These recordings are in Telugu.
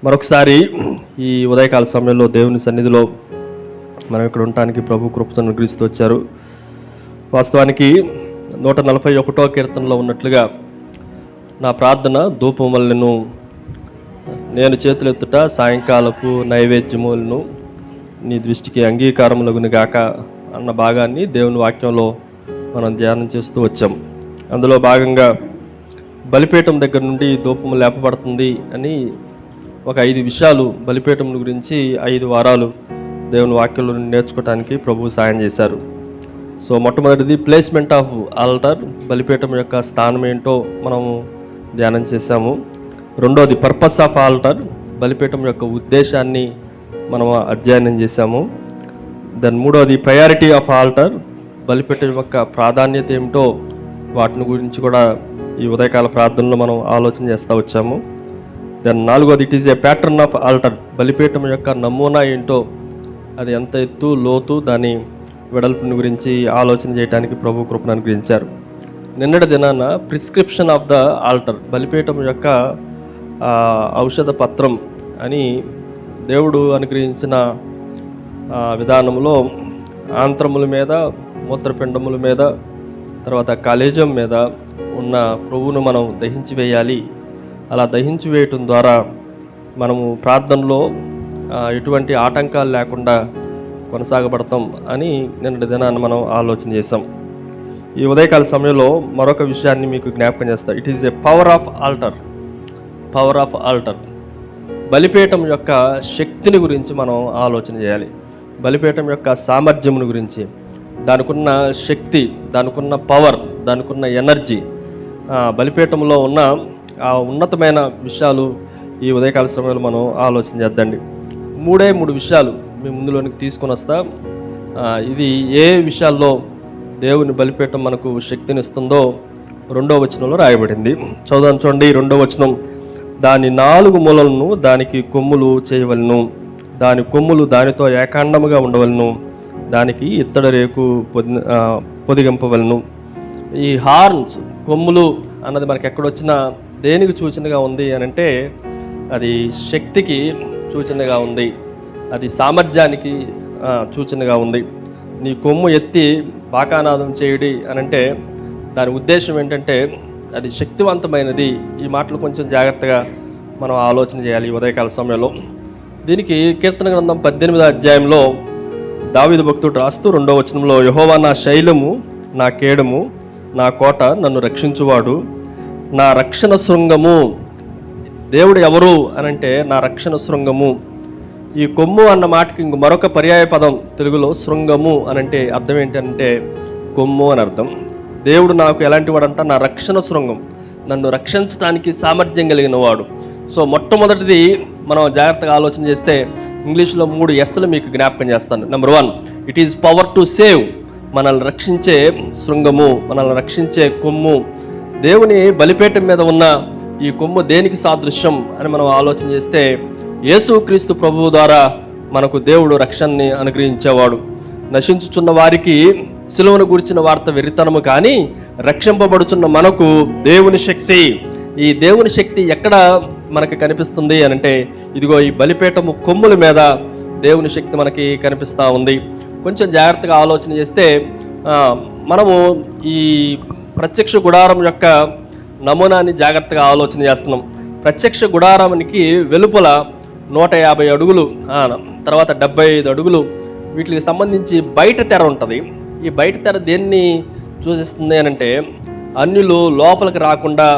మరొకసారి ఈ ఉదయకాల సమయంలో దేవుని సన్నిధిలో మనం ఇక్కడ ఉండటానికి ప్రభు కృపను అనుగ్రహిస్తూ వచ్చారు. వాస్తవానికి 141వ కీర్తనలో ఉన్నట్లుగా నా ప్రార్థన ధూపములను నేను చేతులెత్తుట సాయంకాలపు నైవేద్యములను నీ దృష్టికి అంగీకారములగును గాక అన్న భాగాన్ని దేవుని వాక్యంలో మనం ధ్యానం చేస్తూ వచ్చాం. అందులో భాగంగా బలిపీఠం దగ్గర నుండి ధూపము లేపబడుతుంది అని ఒక 5 విషయాలు బలిపీఠం గురించి 5 వారాలు దేవుని వాక్యంలో నేర్చుకోవడానికి ప్రభు సాయం చేశారు. సో మొట్టమొదటిది ప్లేస్మెంట్ ఆఫ్ ఆల్టర్, బలిపీఠం యొక్క స్థానం ఏంటో మనము ధ్యానం చేశాము. రెండోది పర్పస్ ఆఫ్ ఆల్టర్, బలిపీఠం యొక్క ఉద్దేశాన్ని మనం అధ్యయనం చేశాము. దెన్ మూడోది ప్రయారిటీ ఆఫ్ ఆల్టర్, బలిపీఠం యొక్క ప్రాధాన్యత ఏమిటో వాటిని గురించి కూడా ఈ ఉదయకాల ప్రార్థనలో మనం ఆలోచన చేస్తూ వచ్చాము. దెన్ నాలుగోది it is a pattern of altar, బలిపీఠం యొక్క నమూనా ఏంటో, అది ఎంత ఎత్తు లోతు దాని వెడల్పుని గురించి ఆలోచన చేయడానికి ప్రభు కృపను అనుగ్రహించారు. నిన్నటి దినాన ప్రిస్క్రిప్షన్ ఆఫ్ ద ఆల్టర్, బలిపీఠం యొక్క ఔషధ పత్రం అని దేవుడు అనుగ్రహించిన విధానంలో ఆంత్రముల మీద, మూత్రపిండముల మీద, తర్వాత కాలేజం మీద ఉన్న క్రొవ్వును మనం దహించి వేయాలి. అలా దహించి వేయటం ద్వారా మనము ప్రార్థనలో ఎటువంటి ఆటంకాలు లేకుండా కొనసాగబడతాం అని నిన్నటి దినాన్ని మనం ఆలోచన చేసాం. ఈ ఉదయకాల సమయంలో మరొక విషయాన్ని మీకు జ్ఞాపకం చేస్తా. It is a power of altar, power of altar, బలిపీఠం యొక్క శక్తిని గురించి మనం ఆలోచన చేయాలి. బలిపీఠం యొక్క సామర్థ్యమును గురించి, దానికున్న శక్తి, దానికున్న పవర్, దానికున్న ఎనర్జీ, బలిపీఠంలో ఉన్న ఆ ఉన్నతమైన విషయాలు ఈ ఉదయకాల సమయంలో మనం ఆలోచన చేద్దండి. 3 విషయాలు మీ ముందులోనికి తీసుకొని వస్తా. ఇది ఏ విషయాల్లో దేవుని బలిపీఠం మనకు శక్తిని ఇస్తుందో 2వ వచనంలో రాయబడింది. చదువుదాం చూడండి. 2వ వచనం, దాని 4 మూలలను దానికి కొమ్ములు చేయవలను, దాని కొమ్ములు దానితో ఏకాండముగా ఉండవలను, దానికి ఇత్తడి రేకు పొదిగింపవలను. ఈ హార్న్స్, కొమ్ములు అన్నది మనకి ఎక్కడొచ్చినా దేనికి సూచనగా ఉంది అని అంటే అది శక్తికి సూచనగా ఉంది, అది సామర్థ్యానికి సూచనగా ఉంది. నీ కొమ్ము ఎత్తి బాకానాదం చేయుడి అని అంటే దాని ఉద్దేశం ఏంటంటే అది శక్తివంతమైనది. ఈ మాటలు కొంచెం జాగ్రత్తగా మనం ఆలోచన చేయాలి ఈ ఉదయకాల సమయంలో. దీనికి కీర్తన గ్రంథం 18వ అధ్యాయంలో దావీదు భక్తుడు రాస్తూ 2వ వచనంలో, యెహోవా నా శైలము, నా కేడము, నా కోట, నన్ను రక్షించువాడు, నా రక్షణ శృంగము. దేవుడు ఎవరు అనంటే నా రక్షణ శృంగము. ఈ కొమ్ము అన్న మాటకి ఇంక మరొక పర్యాయ పదం తెలుగులో శృంగము అనంటే అర్థం ఏంటంటే కొమ్ము అని అర్థం. దేవుడు నాకు ఎలాంటి వాడంట, నా రక్షణ శృంగం, నన్ను రక్షించడానికి సామర్థ్యం కలిగిన వాడు. సో మొట్టమొదటిది మనం జాగ్రత్తగా ఆలోచన చేస్తే ఇంగ్లీష్లో 3 Sలు మీకు జ్ఞాపకం చేస్తాను. Number 1, it is power to save, మనల్ని రక్షించే శృంగము, మనల్ని రక్షించే కొమ్ము. దేవుని బలిపీఠం మీద ఉన్న ఈ కొమ్ము దేనికి సాదృశ్యం అని మనం ఆలోచన చేస్తే యేసుక్రీస్తు ప్రభువు ద్వారా మనకు దేవుడు రక్షణని అనుగ్రహించేవాడు. నశించుచున్న వారికి సిలువను గురించిన వార్త వెర్రితనము, కానీ రక్షింపబడుచున్న మనకు దేవుని శక్తి. ఈ దేవుని శక్తి ఎక్కడ మనకి కనిపిస్తుంది అనంటే ఇదిగో ఈ బలిపీఠము కొమ్ముల మీద దేవుని శక్తి మనకి కనిపిస్తూ ఉంది. కొంచెం జాగ్రత్తగా ఆలోచన చేస్తే మనము ఈ ప్రత్యక్ష గుడారం యొక్క నమూనాన్ని జాగ్రత్తగా ఆలోచన చేస్తున్నాం. ప్రత్యక్ష గుడారానికి వెలుపల 150 అడుగులు, తర్వాత 75 అడుగులు వీటికి సంబంధించి బయట తెర ఉంటుంది. ఈ బయట తెర దేన్ని సూచిస్తుంది అనంటే అన్యులు లోపలికి రాకుండా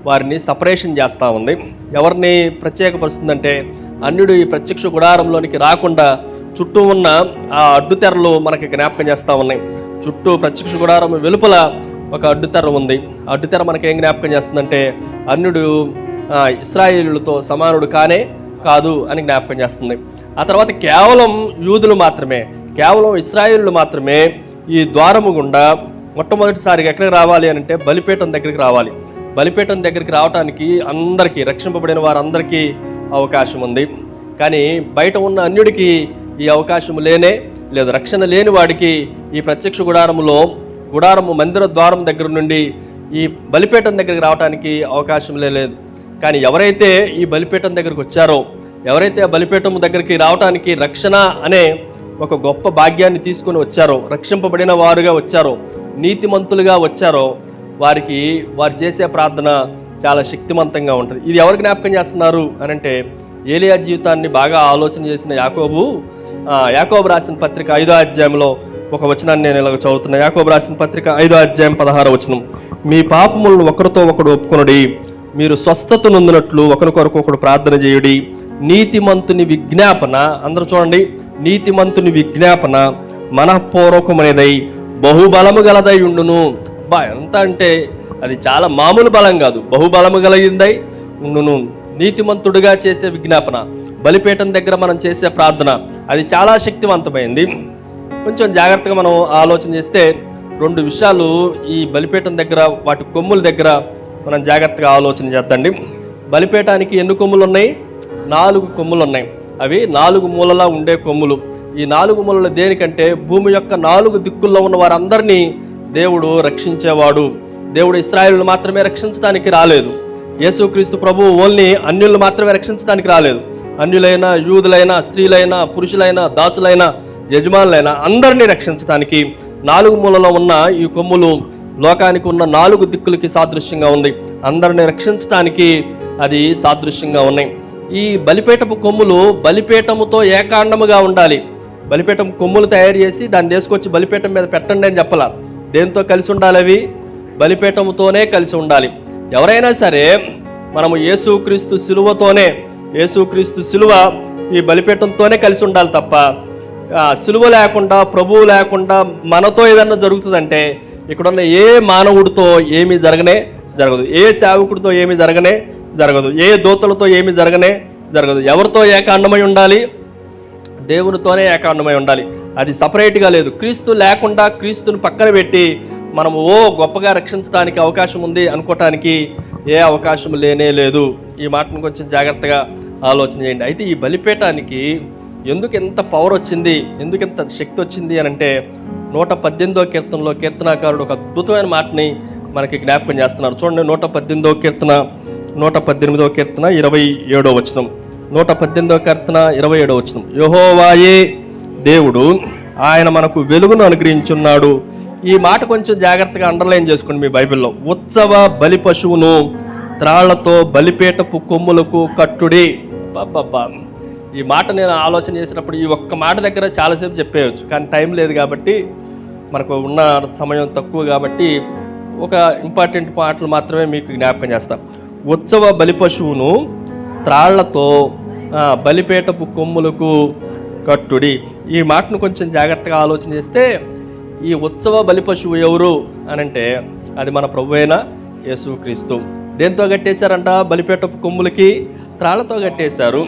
వారిని సపరేషన్ చేస్తూ ఉంది. ఎవరిని ప్రత్యేకపరుస్తుందంటే అన్యుడు ఈ ప్రత్యక్ష గుడారంలోనికి రాకుండా చుట్టూ ఉన్న ఆ అడ్డుతెరలు మనకి జ్ఞాపకం చేస్తూ ఉన్నాయి. చుట్టూ ప్రత్యక్ష గుడారం వెలుపల ఒక అడ్డుతెర ఉంది. అడ్డుతెర మనకేం జ్ఞాపకం చేస్తుందంటే అన్యుడు ఇశ్రాయేలులతో సమానుడు కానే కాదు అని జ్ఞాపకం చేస్తుంది. ఆ తర్వాత కేవలం యూదులు మాత్రమే, కేవలం ఇశ్రాయేలులు మాత్రమే ఈ ద్వారము గుండా మొట్టమొదటిసారిగా ఎక్కడికి రావాలి అని అంటే బలిపీఠం దగ్గరికి రావాలి. బలిపీఠం దగ్గరికి రావడానికి అందరికీ, రక్షింపబడిన వారందరికీ అవకాశం ఉంది. కానీ బయట ఉన్న అన్యుడికి ఈ అవకాశం లేదు. రక్షణ లేని వాడికి ఈ ప్రత్యక్ష గుడారము మందిర ద్వారం దగ్గర నుండి ఈ బలిపీఠం దగ్గరికి రావడానికి అవకాశం లేదు. కానీ ఎవరైతే ఈ బలిపీఠం దగ్గరికి వచ్చారో ఎవరైతే ఆ బలిపీఠం దగ్గరికి రావడానికి రక్షణ అనే ఒక గొప్ప భాగ్యాన్ని తీసుకొని వచ్చారో, రక్షింపబడిన వారుగా వచ్చారో, నీతిమంతులుగా వచ్చారో, వారికి వారు చేసే ప్రార్థన చాలా శక్తివంతంగా ఉంటుంది. ఇది ఎవరు జ్ఞాపకం చేస్తున్నారు అని అంటే, ఏలియా జీవితాన్ని బాగా ఆలోచన చేసిన యాకోబు రాసిన పత్రిక 5వ అధ్యాయంలో ఒక వచనాన్ని నేను ఇలాగ చదువుతున్నా. యాకోబు రాసిన పత్రిక 5వ అధ్యాయం 16వ వచనం, మీ పాపములను ఒకరితో ఒకడు ఒప్పుకొనుడి, మీరు స్వస్థత నొందినట్లు ఒకరికొరకు ఒకడు ప్రార్థన చేయుడి, నీతిమంతుని విజ్ఞాపన, అందరూ చూడండి, నీతిమంతుని విజ్ఞాపన మనఃపూర్వకమైనదై బహుబలము గలదై ఉండును. ఎంత అంటే అది చాలా మామూలు బలం కాదు, బహుబలము కలిగిందై ఉండును. నీతిమంతుడిగా చేసే విజ్ఞాపన, బలిపీఠం దగ్గర మనం చేసే ప్రార్థన, అది చాలా శక్తివంతమైంది. కొంచెం జాగ్రత్తగా మనం ఆలోచన చేస్తే 2 విషయాలు ఈ బలిపీఠం దగ్గర, వాటి కొమ్ముల దగ్గర మనం జాగ్రత్తగా ఆలోచన చేద్దండి. బలిపీఠానికి ఎన్ని కొమ్ములు ఉన్నాయి? 4 కొమ్ములు ఉన్నాయి. అవి 4 మూలలా ఉండే కొమ్ములు. ఈ 4 మూలలు దేనికంటే, భూమి యొక్క 4 దిక్కుల్లో ఉన్న వారందరినీ దేవుడు రక్షించేవాడు. దేవుడు ఇశ్రాయేలును మాత్రమే రక్షించడానికి రాలేదు. యేసుక్రీస్తు ప్రభువు ఓన్లీ అన్యులను మాత్రమే రక్షించడానికి రాలేదు. అన్యులైనా, యూదులైనా, స్త్రీలైనా, పురుషులైనా, దాసులైనా, యజమానులైనా అందరినీ రక్షించడానికి 4 మూలలో ఉన్న ఈ కొమ్ములు లోకానికి ఉన్న 4 దిక్కులకి సాదృశ్యంగా ఉంది. అందరిని రక్షించడానికి అది సాదృశ్యంగా ఉన్నాయి. ఈ బలిపీఠపు కొమ్ములు బలిపీఠముతో ఏకాండముగా ఉండాలి. బలిపీఠం కొమ్ములు తయారు చేసి దాన్ని తీసుకొచ్చి బలిపీఠం మీద పెట్టండి అని చెప్పాల. దేంతో కలిసి ఉండాలి? అవి బలిపీఠముతోనే కలిసి ఉండాలి. ఎవరైనా సరే మనము యేసుక్రీస్తు సిలువతోనే, యేసుక్రీస్తు సిలువ ఈ బలిపీఠంతోనే కలిసి ఉండాలి తప్ప, సిలువ లేకుండా, ప్రభువు లేకుండా మనతో ఏదన్నా జరుగుతుందంటే ఇక్కడున్న ఏ మానవుడితో ఏమీ జరగదు, ఏ సేవకుడితో ఏమీ జరగదు, ఏ దూతలతో ఏమీ జరగదు. ఎవరితో ఏకాండమై ఉండాలి? దేవునితోనే ఏకాండమై ఉండాలి. అది సపరేట్గా లేదు. క్రీస్తు లేకుండా, క్రీస్తుని పక్కన పెట్టి మనము గొప్పగా రక్షించడానికి అవకాశం ఉంది అనుకోవటానికి ఏ అవకాశం లేనే లేదు. ఈ మాటను కొంచెం జాగ్రత్తగా ఆలోచన చేయండి. అయితే ఈ బలిపీఠానికి ఎందుకు ఎంత పవర్ వచ్చింది, ఎందుకు ఎంత శక్తి వచ్చింది అని అంటే, 118వ కీర్తనలో కీర్తనాకారుడు ఒక అద్భుతమైన మాటని మనకి జ్ఞాపకం చేస్తున్నారు. చూడండి, 118వ కీర్తన 118వ కీర్తన 27వ వచనం. 118వ కీర్తన 27వ వచనం, యెహోవాయే దేవుడు, ఆయన మనకు వెలుగును అనుగ్రహించున్నాడు. ఈ మాట కొంచెం జాగ్రత్తగా అండర్లైన్ చేసుకోండి మీ బైబిల్లో. ఉత్సవ బలి పశువును త్రాళ్లతో బలిపీఠపు కొమ్ములకు కట్టుడి. బాబా, ఈ మాట నేను ఆలోచన చేసినప్పుడు ఈ ఒక్క మాట దగ్గర చాలాసేపు చెప్పేయచ్చు, కానీ టైం లేదు కాబట్టి, మనకు ఉన్న సమయం తక్కువ కాబట్టి ఒక ఇంపార్టెంట్ మాటలు మాత్రమే మీకు జ్ఞాపకం చేస్తాం. ఉత్సవ బలి పశువును త్రాళ్లతో బలిపీఠపు కొమ్ములకు కట్టుడి. ఈ మాటను కొంచెం జాగ్రత్తగా ఆలోచన చేస్తే, ఈ ఉత్సవ బలి పశువు ఎవరు అనంటే అది మన ప్రభువైన యేసుక్రీస్తు. దేంతో కట్టేశారంట? బలిపీఠపు కొమ్ములకి త్రాళ్లతో కట్టేశారు.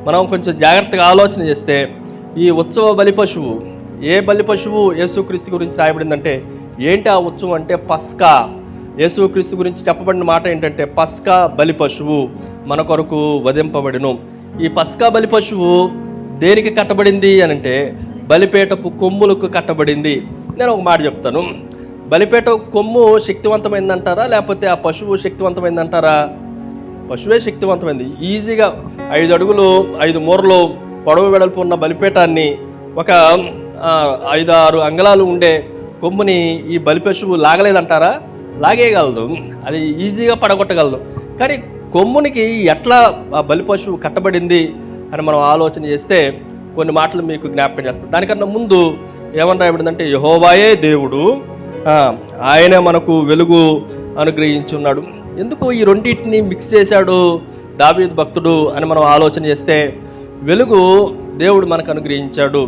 మనం కొంచెం జాగ్రత్తగా ఆలోచన చేస్తే, ఈ ఉత్సవ బలి పశువు, ఏ బలి పశువు యేసుక్రీస్తు గురించి రాయబడిందంటే, ఏంటి ఆ ఉత్సవం అంటే పస్కా. యేసుక్రీస్తు గురించి చెప్పబడిన మాట ఏంటంటే, పస్కా బలి పశువు మన కొరకు వధింపబడిను. ఈ పస్కా బలి పశువు దేనికి కట్టబడింది అనంటే, బలిపీఠపు కొమ్ములకు కట్టబడింది. నేను ఒక మాట చెప్తాను, బలిపీఠ కొమ్ము శక్తివంతమైందంటారా, లేకపోతే ఆ పశువు శక్తివంతమైందంటారా? పశువే శక్తివంతమైంది. ఈజీగా 5 అడుగులు 5 మూరలు పొడవు వెడల్పు ఉన్న బలిపీఠాన్ని, ఒక 5-6 అంగళాలు ఉండే కొమ్ముని ఈ బలి పశువు లాగలేదంటారా? లాగేయగలదు, అది ఈజీగా పడగొట్టగలదు. కానీ కొమ్మునికి ఎట్లా ఆ బలి పశువు కట్టబడింది అని మనం ఆలోచన చేస్తే కొన్ని మాటలు మీకు జ్ఞాపకం చేస్తాం. దానికన్నా ముందు ఏమని రాయబడిందంటే, యెహోవాయే దేవుడు, ఆయనే మనకు వెలుగు అనుగ్రహించున్నాడు. ఎందుకు ఈ రెండింటిని మిక్స్ చేశాడు దావీదు భక్తుడు అని మనం ఆలోచన చేస్తే, వెలుగు దేవుడు మనకు అనుగ్రహించాడు.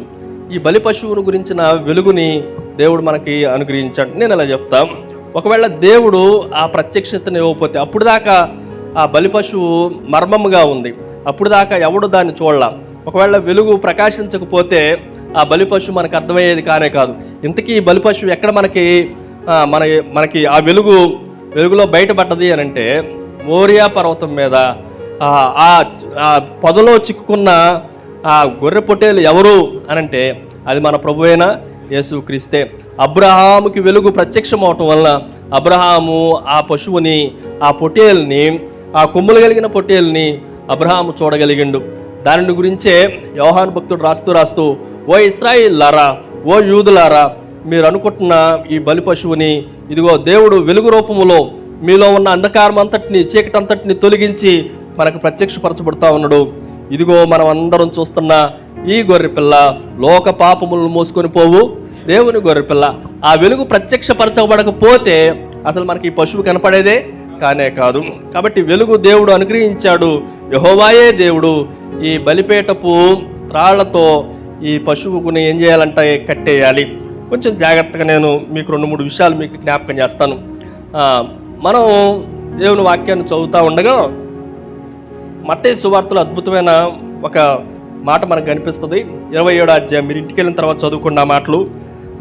ఈ బలి పశువును గురించిన వెలుగుని దేవుడు మనకి అనుగ్రహించాడు. నేను అలా చెప్తా, ఒకవేళ దేవుడు ఆ ప్రత్యక్షతను ఇవ్వకపోతే, అప్పుడు దాకా ఆ బలి పశువు మర్మముగా ఉంది, అప్పుడు దాకా ఎవడు దాన్ని చూడలా. ఒకవేళ వెలుగు ప్రకాశించకపోతే ఆ బలి పశువు మనకు అర్థమయ్యేది కానే కాదు. ఇంతకీ ఈ బలి పశువు ఎక్కడ మనకి ఆ వెలుగులో బయటపడ్డది అని అంటే, మోరియా పర్వతం మీద ఆ పొదలో చిక్కుకున్న ఆ గొర్రె పొట్టేలు ఎవరు అనంటే అది మన ప్రభువైన యేసుక్రీస్తే. అబ్రహాముకి వెలుగు ప్రత్యక్షం అవటం వలన అబ్రహాము ఆ పశువుని, ఆ పొట్టేల్ని, ఆ కొమ్ములు కలిగిన పొట్టేల్ని అబ్రహాము చూడగలిగిండు. దానిని గురించే యోహాను భక్తుడు రాస్తూ ఓ ఇశ్రాయేలులారా, ఓ యూదులారా, మీరు అనుకుంటున్న ఈ బలి పశువుని ఇదిగో దేవుడు వెలుగు రూపములో మీలో ఉన్న అంధకారం అంతటిని, చీకటి అంతటిని తొలగించి మనకు ప్రత్యక్షపరచబడతా ఉన్నాడు. ఇదిగో మనం అందరం చూస్తున్న ఈ గొర్రెపిల్ల లోక పాపములను మోసుకొని పోవు దేవుని గొర్రెపిల్ల. ఆ వెలుగు ప్రత్యక్షపరచబడకపోతే అసలు మనకి ఈ పశువు కనపడేదే కానే కాదు. కాబట్టి వెలుగు దేవుడు అనుగ్రహించాడు. యెహోవాయే దేవుడు ఈ బలిపేటపు త్రాళ్లతో ఈ పశువుకుని ఏం చేయాలంటే కట్టేయాలి. కొంచెం జాగ్రత్తగా నేను మీకు 2-3 విషయాలు మీకు జ్ఞాపకం చేస్తాను. మనం దేవుని వాక్యాన్ని చదువుతూ ఉండగా మత్తయి సువార్తలో అద్భుతమైన ఒక మాట మనకు కనిపిస్తుంది. 27వ అధ్యాయం, మీరు ఇంటికి వెళ్ళిన తర్వాత చదువుకున్న మాటలు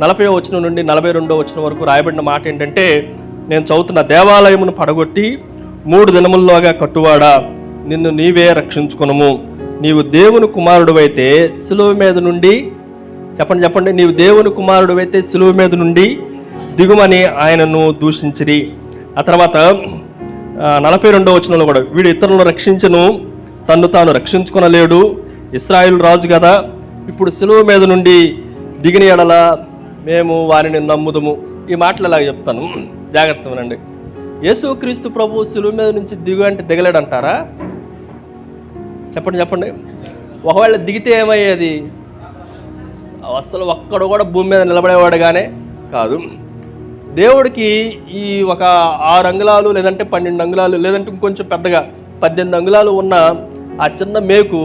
40వ వచనం నుండి 42వ వచనం వరకు రాయబడిన మాట ఏంటంటే, నేను చదువుతున్న, దేవాలయమును పడగొట్టి 3 దినముల్లోగా కట్టువాడా, నిన్ను నీవే రక్షించుకునము. నీవు దేవుని కుమారుడు అయితే సిలువ మీద నుండి, చెప్పండి, నీవు దేవుని కుమారుడు అయితే సిలువ మీద నుండి దిగుమని ఆయనను దూషించిరి. ఆ తర్వాత 42వ వచనంలో కూడా, వీడు ఇతరులను రక్షించను, తన్ను తాను రక్షించుకొనలేడు, ఇశ్రాయేలు రాజు కదా, ఇప్పుడు సిలువ మీద నుండి దిగిన ఎడల మేము వారిని నమ్ముదము. ఈ మాటలు ఎలాగ చెప్తాను, జాగ్రత్త వినండి. యేసుక్రీస్తు ప్రభు సిలువ మీద నుంచి దిగు అంటే దిగలేడంటారా? చెప్పండి. ఒకవేళ దిగితే ఏమయ్యేది? అసలు ఒక్కడు కూడా భూమి మీద నిలబడేవాడుగానే కాదు. దేవుడికి ఈ ఒక 6 అంగుళాలు లేదంటే 12 అంగుళాలు లేదంటే ఇంకొంచెం పెద్దగా 18 అంగుళాలు ఉన్న ఆ చిన్న మేకు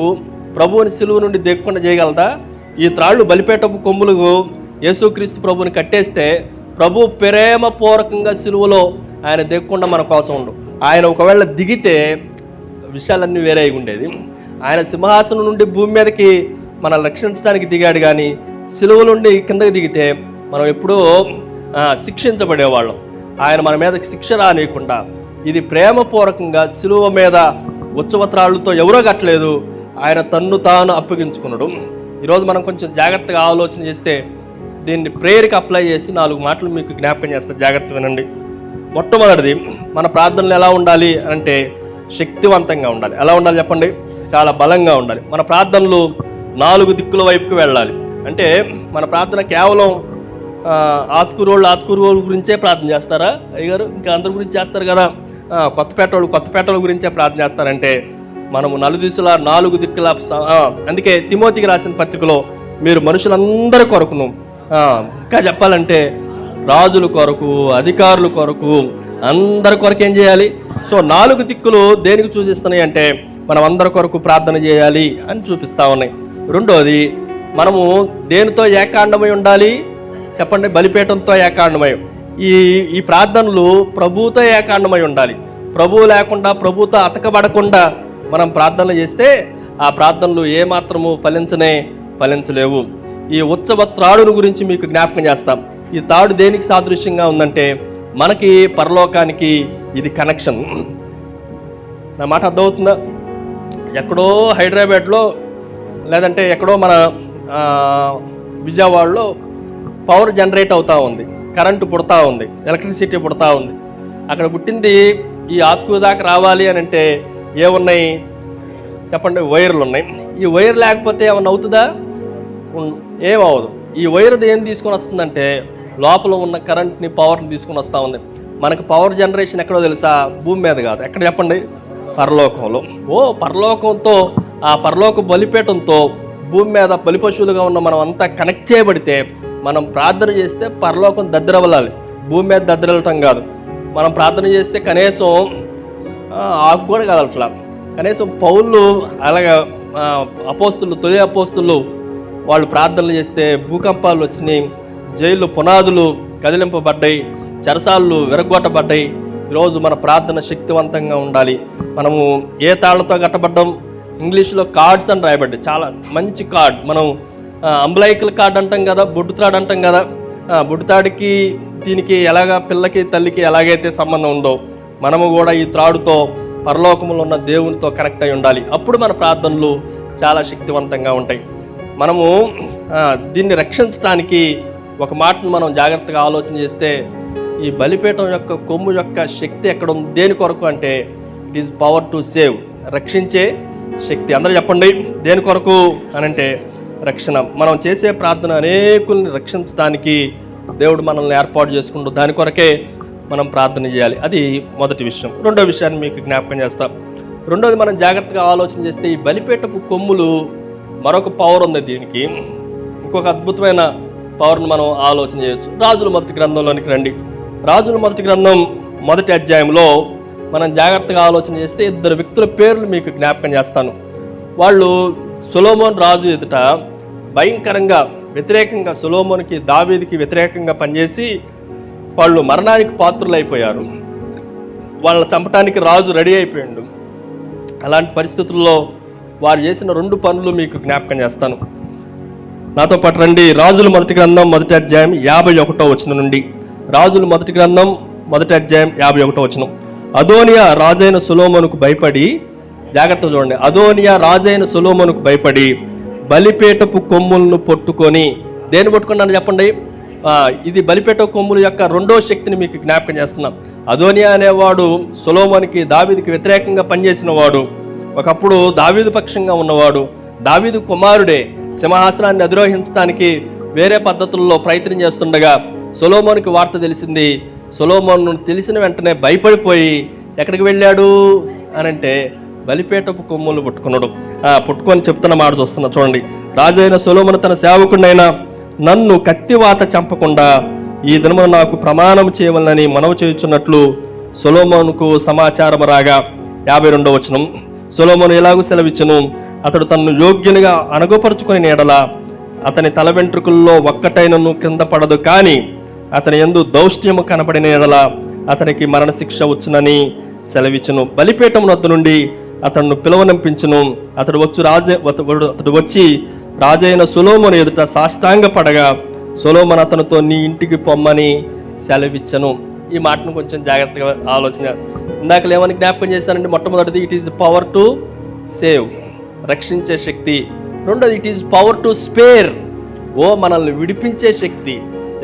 ప్రభువుని సిలువ నుండి దిగకుండా చేయగలదా? ఈ త్రాళ్ళు బలిపేటపు కొమ్ములు యేసుక్రీస్తు ప్రభువుని కట్టేస్తే ప్రభు ప్రేమపూర్వకంగా సిలువలో ఆయన దిగకుండా మన కోసం ఉండు. ఆయన ఒకవేళ దిగితే విషయాలన్నీ వేరే ఉండేది. ఆయన సింహాసనం నుండి భూమి మీదకి మనల్ని రక్షించడానికి దిగాడు, కానీ సిలువ నుండి కిందకి దిగితే మనం ఎప్పుడూ శిక్షించబడేవాళ్ళం. ఆయన మన మీదకి శిక్ష రానియకుండా ఇది ప్రేమపూర్వకంగా సిలువ మీద ఉత్సవత్రాళ్ళతో ఎవరో కట్టలేదు, ఆయన తన్ను తాను అప్పగించుకున్నాడు. ఈరోజు మనం కొంచెం జాగ్రత్తగా ఆలోచన చేస్తే దీన్ని ప్రేయర్కి అప్లై చేసి 4 మాటలు మీకు జ్ఞాపకం చేస్తాను, జాగ్రత్త వినండి. మొట్టమొదటిది, మన ప్రార్థనలు ఎలా ఉండాలి అంటే శక్తివంతంగా ఉండాలి. ఎలా ఉండాలి చెప్పండి? చాలా బలంగా ఉండాలి. మన ప్రార్థనలు 4 దిక్కుల వైపుకి వెళ్ళాలి. అంటే మన ప్రార్థన కేవలం ఆత్కూరు గురించే ప్రార్థన చేస్తారా అయ్యగారు? ఇంకా అందరి గురించి చేస్తారు కదా. కొత్తపేట గురించే ప్రార్థన చేస్తారంటే మనము నలుదిశల 4 దిక్కుల. అందుకే తిమోతికి రాసిన పత్రికలో మీరు మనుషులందరి కొరకును, ఇంకా చెప్పాలంటే రాజుల కొరకు, అధికారుల కొరకు, అందరి కొరకు ఏం చేయాలి? సో 4 దిక్కులు దేనికి సూచిస్తున్నాయి అంటే మనం అందరి కొరకు ప్రార్థన చేయాలి అని చూపిస్తా ఉన్నాయి. రెండోది, మనము దేనితో ఏకాండమై ఉండాలి చెప్పండి? బలిపీఠంతో ఏకాండమై. ఈ ప్రార్థనలు ప్రభువుతో ఏకాండమై ఉండాలి. ప్రభువు లేకుండా, ప్రభువుతో అతకబడకుండా మనం ప్రార్థనలు చేస్తే ఆ ప్రార్థనలు ఏమాత్రము ఫలించలేవు. ఈ ఉత్సవ త్రాడును గురించి మీకు జ్ఞాపకం చేస్తాం. ఈ తాడు దేనికి సాదృశ్యంగా ఉందంటే మనకి పరలోకానికి ఇది కనెక్షన్. నా మాట అర్థమవుతుందా? ఎక్కడో హైదరాబాద్లో లేదంటే ఎక్కడో మన విజయవాడలో పవర్ జనరేట్ అవుతూ ఉంది, కరెంటు పుడతా ఉంది, ఎలక్ట్రిసిటీ పుడతా ఉంది. అక్కడ పుట్టింది ఈ ఆత్కూరు దాకా రావాలి అని అంటే ఏమున్నాయి చెప్పండి? వైర్లు ఉన్నాయి. ఈ వైర్ లేకపోతే ఏమన్నా అవుతుందా? ఏమవదు. ఈ వైర్ ఏం తీసుకొని వస్తుందంటే లోపల ఉన్న కరెంట్ని, పవర్ని తీసుకొని వస్తూ ఉంది. మనకు పవర్ జనరేషన్ ఎక్కడో తెలుసా? భూమి మీద కాదు. ఎక్కడ చెప్పండి? పరలోకంలో. పరలోకంతో, ఆ పరలోక బలిపీఠంతో భూమి మీద బలి పశువులుగా ఉన్న మనం అంతా కనెక్ట్ చేయబడితే మనం ప్రార్థన చేస్తే పరలోకం దద్దరవలాలి, భూమి మీద దద్దరవలటం కాదు. మనం ప్రార్థన చేస్తే కనీసం ఆకు కూడా కాదు అసలు. కనీసం పౌళ్ళు అలాగా అపోస్తులు, తొలి అపోస్తులు వాళ్ళు ప్రార్థనలు చేస్తే భూకంపాలు వచ్చినాయి, జైళ్ళు పునాదులు కదిలింపబడ్డాయి, చెరసాళ్ళు విరగొట్టబడ్డాయి. ఈరోజు మన ప్రార్థన శక్తివంతంగా ఉండాలి. మనము ఏ తాళ్లతో కట్టబడ్డాం? ఇంగ్లీష్లో కార్డ్స్ అని రాయబడ్డాయి, చాలా మంచి కార్డ్. మనం అంబ్లైకల్ కార్డ్ అంటాం కదా, బొడ్డు తాడు అంటాం కదా. బొడ్డు తాడికి దీనికి ఎలాగా, పిల్లకి తల్లికి ఎలాగైతే సంబంధం ఉందో మనము కూడా ఈ త్రాడుతో పరలోకములో ఉన్న దేవునితో కనెక్ట్ అయి ఉండాలి. అప్పుడు మన ప్రార్థనలు చాలా శక్తివంతంగా ఉంటాయి. మనము దీన్ని రక్షించడానికి ఒక మాటను మనం జాగ్రత్తగా ఆలోచన చేస్తే, ఈ బలిపీఠం యొక్క కొమ్ము యొక్క శక్తి ఎక్కడ ఉంది? దేని కొరకు అంటే it is power to save, రక్షించే శక్తి. అందరూ చెప్పండి, దేని కొరకు అనంటే రక్షణ. మనం చేసే ప్రార్థన అనేకుల్ని రక్షించడానికి దేవుడు మనల్ని ఏర్పాటు చేసుకుంటూ దాని కొరకే మనం ప్రార్థన చేయాలి. అది మొదటి విషయం. రెండో విషయాన్ని మీకు జ్ఞాపకం చేస్తాం. రెండోది, మనం జాగ్రత్తగా ఆలోచన చేస్తే ఈ బలిపీఠపు కొమ్ములు మరొక పవర్ ఉంది. దీనికి ఇంకొక అద్భుతమైన పవర్ను మనం ఆలోచన చేయొచ్చు. రాజుల మొదటి గ్రంథంలోనికి రండి. రాజుల మొదటి గ్రంథం మొదటి అధ్యాయంలో మనం జాగ్రత్తగా ఆలోచన చేస్తే ఇద్దరు వ్యక్తుల పేర్లు మీకు జ్ఞాపకం చేస్తాను. వాళ్ళు సొలొమోను రాజు ఎదుట భయంకరంగా వ్యతిరేకంగా, సొలొమోనుకి దావీదుకి వ్యతిరేకంగా పనిచేసి వాళ్ళు మరణానికి పాత్రులైపోయారు. వాళ్ళని చంపడానికి రాజు రెడీ అయిపోయాడు. అలాంటి పరిస్థితుల్లో వారు చేసిన 2 పనులు మీకు జ్ఞాపకం చేస్తాను. నాతో పాటు రండి. రాజుల మొదటి గ్రంథం మొదటి అధ్యాయం 51వ వచనం నుండి. రాజుల మొదటి గ్రంథం మొదటి అధ్యాయం 51వ వచనం. అదోనియా రాజైన సొలొమోనుకు భయపడి, జాగ్రత్త చూడండి, అదోనియా రాజైన సొలొమోనుకు భయపడి బలిపీఠపు కొమ్ములను పట్టుకొని, దేన్ని పట్టుకున్నాను చెప్పండి? ఇది బలిపీఠ కొమ్ముల యొక్క రెండో శక్తిని మీకు జ్ఞాపకం చేస్తున్నాం. అదోనియా అనేవాడు సొలొమోనుకి దావీదుకి వ్యతిరేకంగా పనిచేసిన వాడు. ఒకప్పుడు దావీదు పక్షంగా ఉన్నవాడు. దావీదు కుమారుడే. సింహాసనాన్ని అధిరోహించడానికి వేరే పద్ధతుల్లో ప్రయత్నం చేస్తుండగా సొలొమోనుకి వార్త తెలిసింది. సొలొమోను తెలిసిన వెంటనే భయపడిపోయి ఎక్కడికి వెళ్ళాడు అనంటే బలిపీఠపు కొమ్ములు పుట్టుకొని చెప్తున్న మాట చూస్తున్నా చూడండి. రాజైన సొలొమోను తన సేవకుడైన నన్ను కత్తివాత చంపకుండా ఈ దినమున నాకు ప్రమాణం చేయవలనని మనవి చేయుచున్నట్లు సొలొమోనుకు సమాచారం రాగా. 52వ వచనం. సొలొమోను ఎలాగూ సెలవిచ్చును, అతడు తన్ను యోగ్యునిగా అనగపరుచుకుని నీడల అతని తల వెంట్రుకల్లో ఒక్కటైనను క్రింద పడదు, కానీ అతని యందు దౌష్ట్యము కనపడిన నీడల అతనికి మరణశిక్ష వచ్చునని సెలవిచ్చును. బలిపీఠం వద్ద నుండి అతను పిలువనంపించును. అతడు వచ్చి రాజైన సొలొమోను ఎదుట సాష్టాంగ పడగా సొలొమోను అతనితో నీ ఇంటికి పొమ్మని సెలవిచ్చను. ఈ మాటను కొంచెం జాగ్రత్తగా ఆలోచన. ఇందాక ఏమని జ్ఞాపకం చేశానండి? మొట్టమొదటిది, it is power to save, రక్షించే శక్తి. రెండోది, it is power to spare, మనల్ని విడిపించే శక్తి.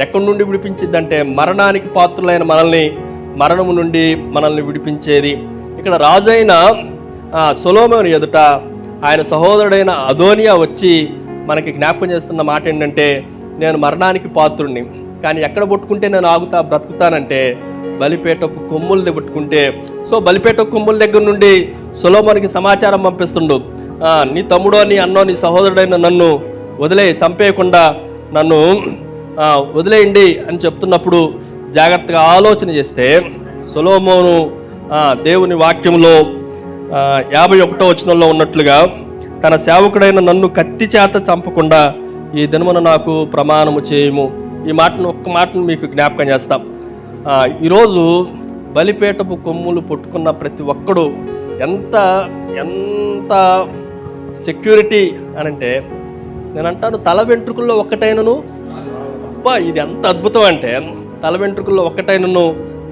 ఎక్కడి నుండి విడిపించిద్దంటే మరణానికి పాత్రులైన మనల్ని మరణము నుండి మనల్ని విడిపించేది. ఇక్కడ రాజైన సొలొమోను ఎదుట ఆయన సహోదరుడైన అదోనియా వచ్చి మనకి జ్ఞాపకం చేస్తున్న మాట ఏంటంటే, నేను మరణానికి పాత్రుడిని, కానీ ఎక్కడ పట్టుకుంటే నేను బ్రతుకుతానంటే బలిపీఠపు కొమ్ముల పట్టుకుంటే. సో బలిపీఠపు కొమ్ముల దగ్గర నుండి సొలొమోనుకి సమాచారం పంపిస్తుండు. నీ తమ్ముడో నీ అన్నో నీ సహోదరుడైన నన్ను చంపేయకుండా నన్ను వదిలేయండి అని చెప్తున్నప్పుడు జాగ్రత్తగా ఆలోచన చేస్తే సొలొమోను దేవుని వాక్యంలో 51వ వచనంలో ఉన్నట్లుగా తన సేవకుడైన నన్ను కత్తి చేత చంపకుండా ఈ దినమున నాకు ప్రమాణము చేయము. ఈ ఒక్క మాటను మీకు జ్ఞాపకం చేస్తాం. ఈరోజు బలిపీఠపు కొమ్ములు పట్టుకున్న ప్రతి ఒక్కడు ఎంత ఎంత సెక్యూరిటీ అనంటే, నేను అంటాను తల వెంట్రుకల్లో ఒక్కటైనను, ఇది ఎంత అద్భుతం అంటే తల వెంట్రుకల్లో ఒక్కటైనను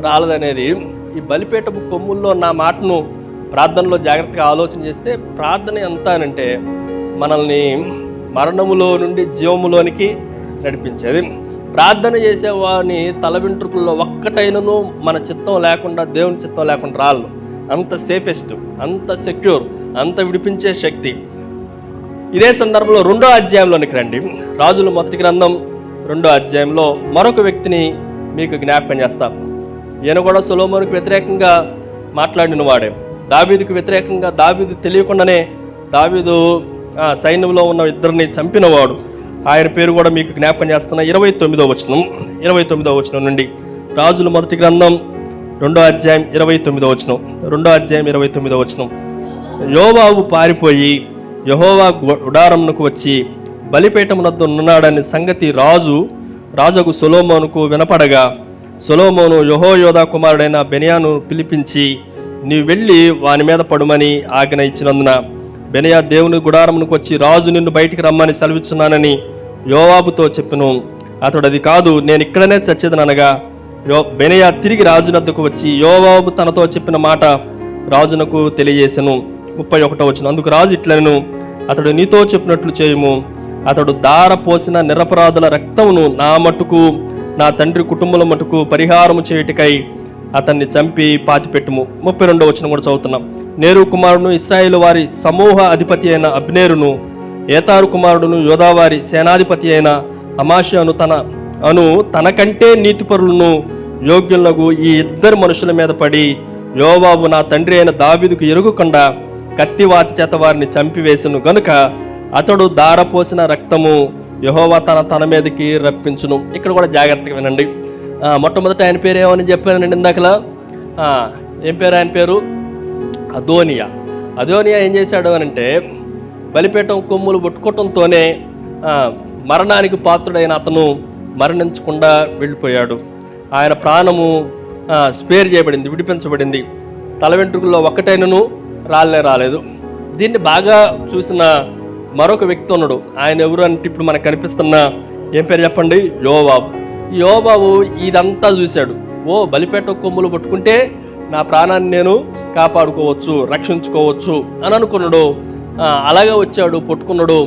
రాలదనేది. ఈ బలిపీఠపు కొమ్ముల్లో నా మాటను ప్రార్థనలో జాగ్రత్తగా ఆలోచన చేస్తే ప్రార్థన ఎంత అనంటే మనల్ని మరణములో నుండి జీవములోనికి నడిపించేది. ప్రార్థన చేసేవాడిని తల వెంట్రుకల్లో ఒక్కటైనను మన చిత్తం లేకుండా, దేవుని చిత్తం లేకుండా రాళ్ళు. అంత సేఫెస్ట్, అంత సెక్యూర్, అంత విడిపించే శక్తి. ఇదే సందర్భంలో 2వ అధ్యాయంలోనికి రండి. రాజుల మొదటి గ్రంథం 2వ అధ్యాయంలో మరొక వ్యక్తిని మీకు జ్ఞాపకం చేస్తాం. ఈయన కూడా సొలొమోనుకు వ్యతిరేకంగా మాట్లాడిన వాడే. దావీదుకు వ్యతిరేకంగా, దావీదు తెలియకుండానే దావీదు సైన్యంలో ఉన్న ఇద్దరిని చంపినవాడు. ఆయన పేరు కూడా మీకు జ్ఞాపకం చేస్తున్న 29వ వచనం నుండి. రాజుల మొదటి గ్రంథం 2వ అధ్యాయం 29వ వచనం. 2వ అధ్యాయం 29వ వచనం. యోవాబు పారిపోయి యెహోవా గుడారమునకు వచ్చి బలిపీఠమునద్ద ఉన్నాడని సంగతి రాజుకు సొలొమోనుకు వినపడగా సొలొమోను యెహోయాదా కుమారుడైన బెనయాను పిలిపించి, నీవు వెళ్ళి వాని మీద పడుమని ఆజ్ఞ ఇచ్చినందున బెనయా దేవుని గుడారమునకు వచ్చి, రాజు నిన్ను బయటికి రమ్మని సెలవిస్తున్నానని యోవాబుతో చెప్పెను. అతడు, అది కాదు, నేను ఇక్కడనే చచ్చేదనగా బెనయా తిరిగి రాజునద్దకు వచ్చి యోవాబు తనతో చెప్పిన మాట రాజునకు తెలియజేసెను. 31వ వచనం. అందుకు రాజు ఇట్లనెను, అతడు నీతో చెప్పినట్లు చేయుము. అతడు దార పోసిన నిరపరాధుల రక్తమును నా మట్టుకు నా తండ్రి కుటుంబం మట్టుకు పరిహారము చేయుటకై అతన్ని చంపి పాతిపెట్టుము. 32వ వచనం కూడా చదువుతున్నాం. నేరు కుమారుడును ఇశ్రాయేలు వారి సమూహ అధిపతి అయిన అబ్నేరును, ఏతారు కుమారుడును యోధావారి సేనాధిపతి అయిన అమాషను తనకంటే నీతిపరులను యోగ్యులకు ఈ ఇద్దరు మనుషుల మీద పడి, యోవాబు నా తండ్రి అయిన దావీదుకు ఎరుగకుండా కత్తివాతి చేత వారిని చంపివేసును గనుక అతడు దారపోసిన రక్తము యెహోవా తన మీదకి రప్పించును. ఇక్కడ కూడా జాగ్రత్తగా వినండి. మొట్టమొదట ఆయన పేరు ఏమని చెప్పానండి ఇందాకలా? ఏం పేరు ఆయన పేరు? అదోనియా. అదోనియా ఏం చేశాడు అని అంటే, బలిపీఠం కొమ్ములు పట్టుకోవటంతోనే మరణానికి పాత్రుడైన అతను మరణించకుండా వెళ్ళిపోయాడు. ఆయన ప్రాణము స్పేర్ చేయబడింది, విడిపించబడింది. తల వెంట్రుకల్లో ఒక్కటైనను రాలేదు. దీన్ని బాగా చూసిన మరొక వ్యక్తి ఉన్నాడు. ఆయన ఎవరు అంటే ఇప్పుడు మనకు కనిపిస్తున్న, ఏం పేరు చెప్పండి? యోవాబు. ఈ యోవాబు ఇదంతా చూశాడు. బలిపీఠం కొమ్ములు పట్టుకుంటే నా ప్రాణాన్ని నేను కాపాడుకోవచ్చు, రక్షించుకోవచ్చు అని అనుకున్నాడు. అలాగే వచ్చాడు, పట్టుకున్నాడు.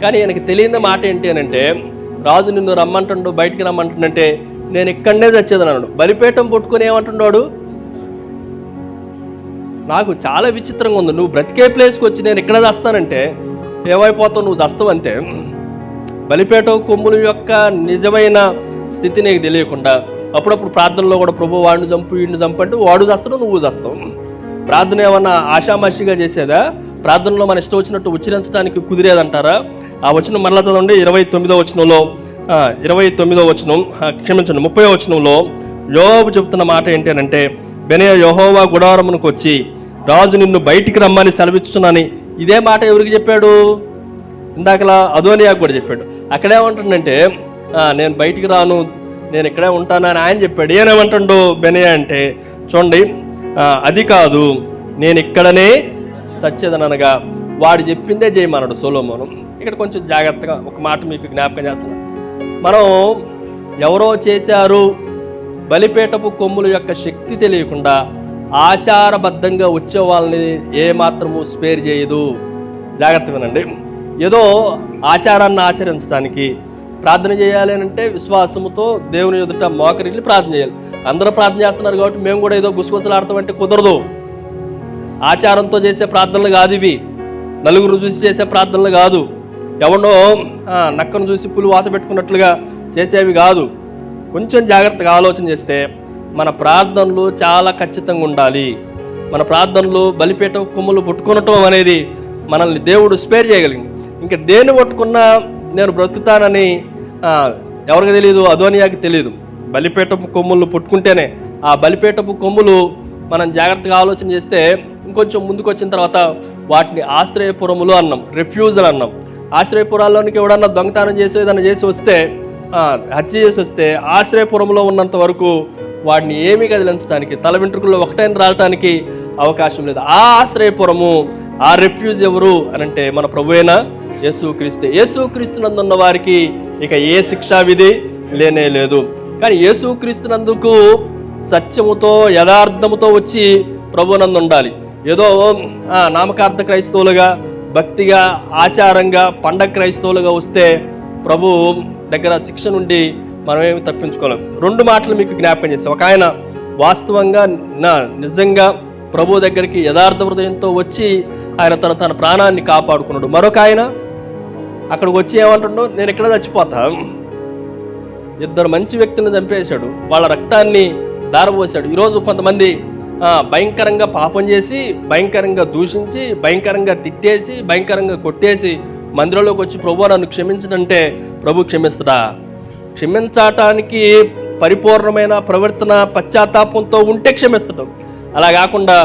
కానీ ఆయనకి తెలియని మాట ఏంటి అని అంటే, రాజు నిన్ను రమ్మంటుండు, బయటికి రమ్మంటుండంటే నేను ఇక్కడనే చచ్చేదని అన్నాడు. బలిపీఠం పట్టుకుని ఏమంటున్నాడు? నాకు చాలా విచిత్రంగా ఉంది. నువ్వు బ్రతికే ప్లేస్కి వచ్చి నేను ఇక్కడ చేస్తానంటే ఏమైపోతావు? నువ్వు చస్తావు అంతే. బలిపీఠం కొమ్ముల యొక్క నిజమైన స్థితి నీకు తెలియకుండా అప్పుడప్పుడు ప్రార్థనలో కూడా ప్రభు వాడిని చంపు వీడిని చంపు అంటే వాడు చేస్తాడు, నువ్వు చేస్తావు. ప్రార్థన ఏమన్నా ఆషామాషిగా చేసేదా? ప్రార్థనలో మన ఇష్టం వచ్చినట్టు ఉచ్చరించడానికి కుదిరేదంటారా? ఆ వచనం మరలా చదవండి. 29వ వచనంలో 30వ వచనంలో యోవాబు చెబుతున్న మాట ఏంటి అంటే, బెనయ యెహోవా గుడారమునకు వచ్చి రాజు నిన్ను బయటికి రమ్మని సెలవిస్తున్నాని. ఇదే మాట ఎవరికి చెప్పాడు? ఇందాకలా అదోనియాకు కూడా చెప్పాడు. అక్కడేమంటుండంటే, నేను బయటికి రాను, నేను ఇక్కడే ఉంటానని ఆయన చెప్పాడు. ఏనేమంటాడు బెనయ అంటే, చూడండి, అది కాదు, నేను ఇక్కడనే సచ్చేదనగా వాడు చెప్పిందే చేయమన్నాడు సొలొమోను. ఇక్కడ కొంచెం జాగ్రత్తగా ఒక మాట మీకు జ్ఞాపకం చేస్తున్నాను. మనం ఎవరో చేశారు, బలిపీఠపు కొమ్ముల యొక్క శక్తి తెలియకుండా ఆచారబద్ధంగా వచ్చే వాళ్ళని ఏమాత్రము స్పేర్ చేయదు. జాగ్రత్తగా వినండి. ఏదో ఆచారాన్ని ఆచరించడానికి ప్రార్థన చేయాలి అంటే విశ్వాసముతో దేవుని ఎదుట మోకరిల్లి ప్రార్థన చేయాలి. అందరూ ప్రార్థన చేస్తున్నారు కాబట్టి మేము కూడా ఏదో గుసగుసలాడతామంటే కుదరదు. ఆచారంతో చేసే ప్రార్థనలు కాదు ఇవి. నలుగురు చూసి చేసే ప్రార్థనలు కాదు. ఎవడో నక్కను చూసి పులి వాత పెట్టుకున్నట్లుగా చేసేవి కాదు. కొంచెం జాగ్రత్తగా ఆలోచన చేస్తే మన ప్రార్థనలు చాలా ఖచ్చితంగా ఉండాలి. మన ప్రార్థనలు బలిపీఠ కొమ్ములు పట్టుకునటం అనేది మనల్ని దేవుడు స్పేర్ చేయగలిగింది. ఇంకా దేన్ని పట్టుకున్నా నేను బ్రతుకుతానని ఎవరికి తెలియదు? అదోనియాకి తెలియదు. బలిపీఠపు కొమ్ములు పట్టుకుంటేనే ఆ బలిపీఠపు కొమ్ములు మనం జాగ్రత్తగా ఆలోచన చేస్తే ఇంకొంచెం ముందుకు వచ్చిన తర్వాత వాటిని ఆశ్రయపురములు అన్నాం, రెఫ్యూజల్ అన్నాం. ఆశ్రయపురాల్లోనికి ఎవడన్నా దొంగతనం చేసి ఏదన్నా చేసి వస్తే, హత్య చేసి వస్తే ఆశ్రయపురంలో ఉన్నంత వరకు వాడిని ఏమీ కదిలించడానికి, తల వెంట్రుకల్లో ఒకటైనా రావడానికి అవకాశం లేదు. ఆ ఆశ్రయపురము, ఆ రెఫ్యూజ్ ఎవరు అనంటే మన ప్రభువైన యేసుక్రీస్తే. యేసుక్రీస్తునందున్న వారికి ఇక ఏ శిక్షా విధి లేనే లేదు. కానీ యేసుక్రీస్తునందుకు సత్యముతో యథార్థముతో వచ్చి ప్రభునందు ఉండాలి. ఏదో నామకార్థ క్రైస్తవులుగా, భక్తిగా, ఆచారంగా, పండగ క్రైస్తవులుగా వస్తే ప్రభు దగ్గర శిక్ష నుండి మనమేమి తప్పించుకోలేం. రెండు మాటలు మీకు జ్ఞాపకం చేస్తాం. ఒక ఆయన వాస్తవంగా నిజంగా ప్రభు దగ్గరికి యథార్థ హృదయంతో వచ్చి ఆయన తన ప్రాణాన్ని కాపాడుకున్నాడు. మరొక ఆయన అక్కడికి వచ్చి ఏమంటాడు, నేను ఇక్కడ చచ్చిపోతా. ఇద్దరు మంచి వ్యక్తులను చంపేశాడు, వాళ్ళ రక్తాన్ని దారపోసాడు. ఈరోజు కొంతమంది భయంకరంగా పాపం చేసి, భయంకరంగా దూషించి, భయంకరంగా తిట్టేసి, భయంకరంగా కొట్టేసి మందిరంలోకి వచ్చి ప్రభు నన్ను క్షమించడంటే ప్రభు క్షమిస్తాడా? క్షమించటానికి పరిపూర్ణమైన ప్రవర్తన పశ్చాత్తాపంతో ఉంటే క్షమిస్తాడు. అలా కాకుండా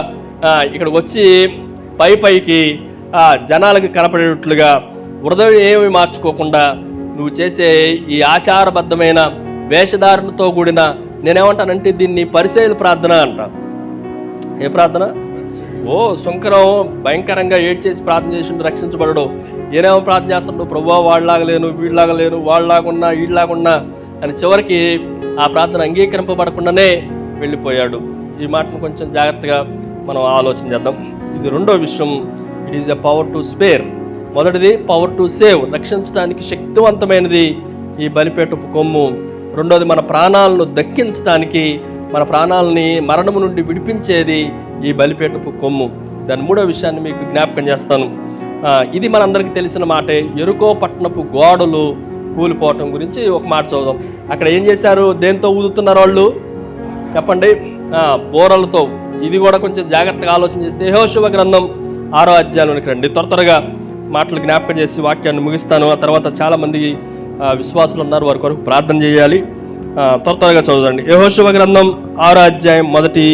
ఇక్కడికి వచ్చి పైకి జనాలకు కనపడేటట్లుగా హృదయం ఏమి మార్చుకోకుండా నువ్వు చేసే ఈ ఆచారబద్ధమైన వేషధారణతో కూడిన, నేనేమంటానంటే దీన్ని పరిసేయుల ప్రార్థన అంట. ఏ ప్రార్థన? శంకరం భయంకరంగా ఏడ్ చేసి ప్రార్థన చేసిండు, రక్షించబడడు. ఏనేమో ప్రార్థన చేస్తుండో, ప్రభువా వాళ్ళలాగలేను, వీళ్ళలాగలేను, వాళ్ళలాగున్నా వీళ్ళలాగున్నా అని చివరికి ఆ ప్రార్థన అంగీకరింపబడకుండానే వెళ్ళిపోయాడు. ఈ మాటను కొంచెం జాగ్రత్తగా మనం ఆలోచన చేద్దాం. ఇది రెండో విషయం. It is a power to spare. మొదటిది పవర్ టు సేవ్, రక్షించడానికి శక్తివంతమైనది ఈ బలిపీఠపు కొమ్ము. రెండోది మన ప్రాణాలను దక్కించడానికి, మన ప్రాణాలని మరణము నుండి విడిపించేది ఈ బలిపీఠపు కొమ్ము. దాని మూడో విషయాన్ని మీకు జ్ఞాపకం చేస్తాను. ఇది మనందరికీ తెలిసిన మాటే, యెరికో పట్టణపు గోడలు కూలిపోవటం గురించి ఒక మాట చదువుదాం. అక్కడ ఏం చేశారు? దేంతో ఊదుతున్నారు వాళ్ళు చెప్పండి? బోరలతో. ఇది కూడా కొంచెం జాగ్రత్తగా ఆలోచన చేస్తే యెహోషువ గ్రంథం 6వ అధ్యాయంలోనికి రండి. త్వరగా మాటలు జ్ఞాపకం చేసి వాక్యాన్ని ముగిస్తాను. ఆ తర్వాత చాలామంది విశ్వాసులు ఉన్నారు, వారి కొరకు ప్రార్థన చేయాలి. త్వరగా చదవండి. యెహోషువ గ్రంథం 6వ అధ్యాయం మొదటి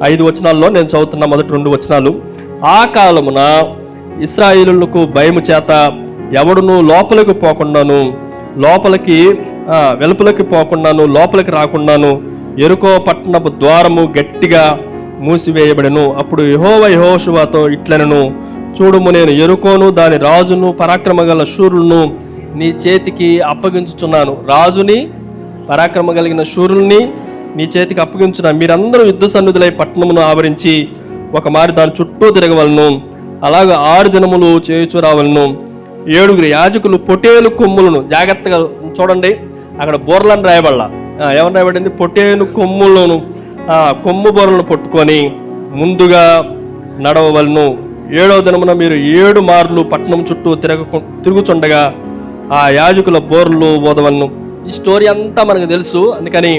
5 వచనాల్లో నేను చదువుతున్న మొదటి 2 వచనాలు. ఆ కాలమున ఇశ్రాయేలులకు భయము చేత ఎవడును లోపలికి పోకుండాను, వెలుపలికి పోకుండాను, లోపలికి రాకుండాను యెరికో పట్టణపు ద్వారము గట్టిగా మూసివేయబడెను. అప్పుడు యెహోవా యెహోషువతో ఇట్లనెను, చూడుము, నేను యెరికోను దాని రాజును పరాక్రమగల శూరులను నీ చేతికి అప్పగించుచున్నాను. రాజుని, పరాక్రమ కలిగిన శూరుల్ని నీ చేతికి అప్పగించున్నాను. మీరందరూ యుద్ధ సన్నిధులై పట్టణమును ఆవరించి ఒక మారి దాని చుట్టూ తిరగవలను. అలాగే 6 దినములు చేయుచు రావలను. 7 యాజకులు పొటేలు కొమ్ములను, జాగ్రత్తగా చూడండి, అక్కడ బోర్లను రాయబడలా, ఎవరు రాయబడింది? పొటేలు కొమ్ములను, కొమ్ము బోర్లను పట్టుకొని ముందుగా నడవవలను. 7వ దినమున మీరు 7 మార్లు పట్టణం చుట్టూ తిరుగుచుండగా ఆ యాజకుల బోర్లు ఓదవలను. ఈ స్టోరీ అంతా మనకు తెలుసు, అందుకని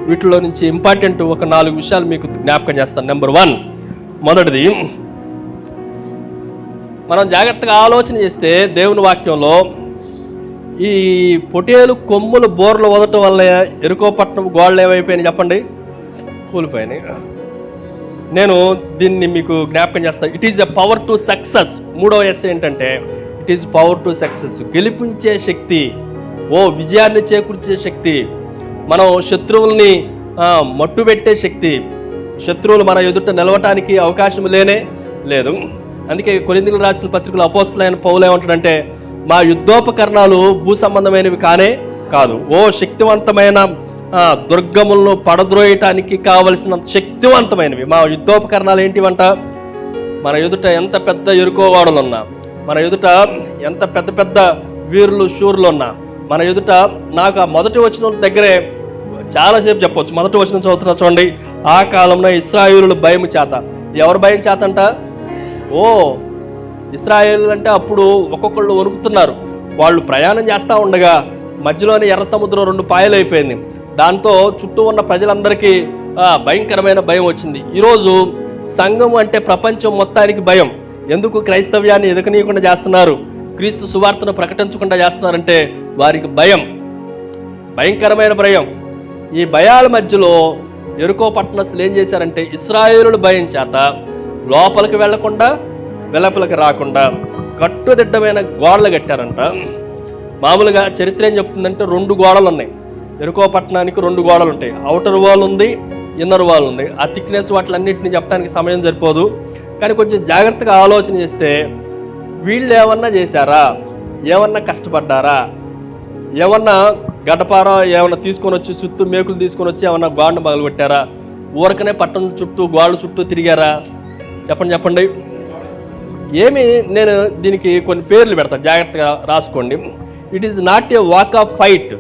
వీటిలో నుంచి ఇంపార్టెంట్ ఒక 4 విషయాలు మీకు జ్ఞాపకం చేస్తాను. నెంబర్ 1, మొదటిది, మనం జాగ్రత్తగా ఆలోచన చేస్తే దేవుని వాక్యంలో ఈ పొటేలు కొమ్ములు బోర్లు వదటం వల్ల యెరికో పట్టణం గోడలు ఏమైపోయినాయి చెప్పండి? కూలిపోయినాయి. నేను దీన్ని మీకు జ్ఞాపకం చేస్తాను. It is a power to success. 3వ ఎస్ ఏంటంటే it is power to success. గెలిపించే శక్తి, విజయాన్ని చేకూర్చే శక్తి, మనం శత్రువుల్ని మట్టుబెట్టే శక్తి. శత్రువులు మన ఎదుట నిలవటానికి అవకాశం లేదు. అందుకే కొరింథీయులకు రాసిన పత్రికలో అపోస్తలుడైన పౌలు ఏమంటాడంటే, మా యుద్ధోపకరణాలు భూ సంబంధమైనవి కాదు, శక్తివంతమైన దుర్గములను పడద్రోయటానికి కావలసినంత శక్తివంతమైనవి మా యుద్ధోపకరణాలు. ఏంటివంట? మన ఎదుట ఎంత పెద్ద యెరికో వాడలున్నా, మన ఎదుట ఎంత పెద్ద పెద్ద వీరులు శూరులు ఉన్నా, మన ఎదుట నాకు ఆ మొదటి వచనం దగ్గరే చాలాసేపు చెప్పొచ్చు. మొదటి వచనం చదువుతున్నా చూడండి. ఆ కాలంలో ఇశ్రాయేలుల భయం చేత. ఎవరు భయం చేత అంట? ఇశ్రాయేలు అంటే అప్పుడు ఒక్కొక్కళ్ళు వణుకుతున్నారు. వాళ్ళు ప్రయాణం చేస్తూ ఉండగా మధ్యలోని ఎర్ర సముద్రం 2 పాయలు అయిపోయింది. దాంతో చుట్టూ ఉన్న ప్రజలందరికీ భయంకరమైన భయం వచ్చింది. ఈరోజు సంఘం అంటే ప్రపంచం మొత్తానికి భయం. ఎందుకు? క్రైస్తవ్యాన్ని ఎదకనీయకుండా చేస్తున్నారు, క్రీస్తు సువార్తను ప్రకటించకుండా చేస్తున్నారంటే వారికి భయం, భయంకరమైన భయం. ఈ భయాల మధ్యలో యెరికో పట్టణస్థులు ఏం చేశారంటే ఇశ్రాయేలుల భయం చేత లోపలికి వెళ్లకుండా, వెలుపలికి రాకుండా కట్టుదిట్టమైన గోడలు కట్టారంట. మామూలుగా చరిత్ర ఏం చెప్తుందంటే 2 గోడలు ఉన్నాయి. యెరికో పట్టణానికి 2 గోడలు ఉంటాయి. అవుటర్ వాల్ ఉంది, ఇన్నర్ వాల్ ఉంది. ఆ థిక్నెస్ వాటిలన్నింటినీ చెప్పడానికి సమయం సరిపోదు. కానీ కొంచెం జాగ్రత్తగా ఆలోచన చేస్తే వీళ్ళు ఏమన్నా చేశారా? ఏమన్నా కష్టపడ్డారా? ఏమన్నా గడపార ఏమన్నా తీసుకొని వచ్చి చుట్టూ మేకులు తీసుకొని వచ్చి ఏమన్నా గోడను పగలగొట్టారా? ఊరకనే పట్టణం చుట్టూ గోడల చుట్టూ తిరిగారా? చెప్పండి. నేను దీనికి కొన్ని పేర్లు పెడతాను, జాగ్రత్తగా రాసుకోండి. It is not a walk of fight.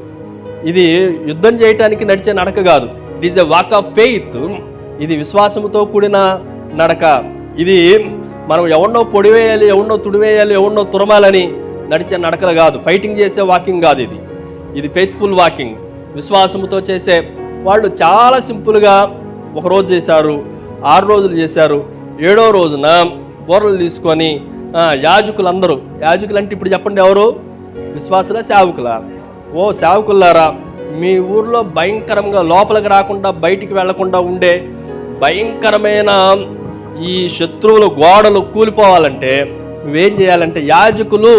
ఇది యుద్ధం చేయటానికి నడిచే నడక కాదు. It is a walk of faith. ఇది విశ్వాసంతో కూడిన నడక. ఇది మనం ఎవరినో పొడివేయాలి, ఎవరినో తుడివేయాలి, ఎవరినో తురమాలని నడిచే నడకలు కాదు. ఫైటింగ్ చేసే వాకింగ్ కాదు ఇది ఫెయిత్ఫుల్ వాకింగ్. విశ్వాసంతో చేసే వాళ్ళు చాలా సింపుల్గా 1 రోజు చేశారు, 6 రోజులు చేశారు. 7వ రోజున బోర్రలు తీసుకొని యాజకులందరూ, యాజకులు అంటే ఇప్పుడు చెప్పండి ఎవరు? విశ్వాసుల సేవకులా? సేవకులారా, మీ ఊర్లో భయంకరంగా లోపలికి రాకుండా బయటికి వెళ్లకుండా ఉండే భయంకరమైన ఈ శత్రువుల గోడలు కూలిపోవాలంటే నువ్వేం చేయాలంటే యాజకులు,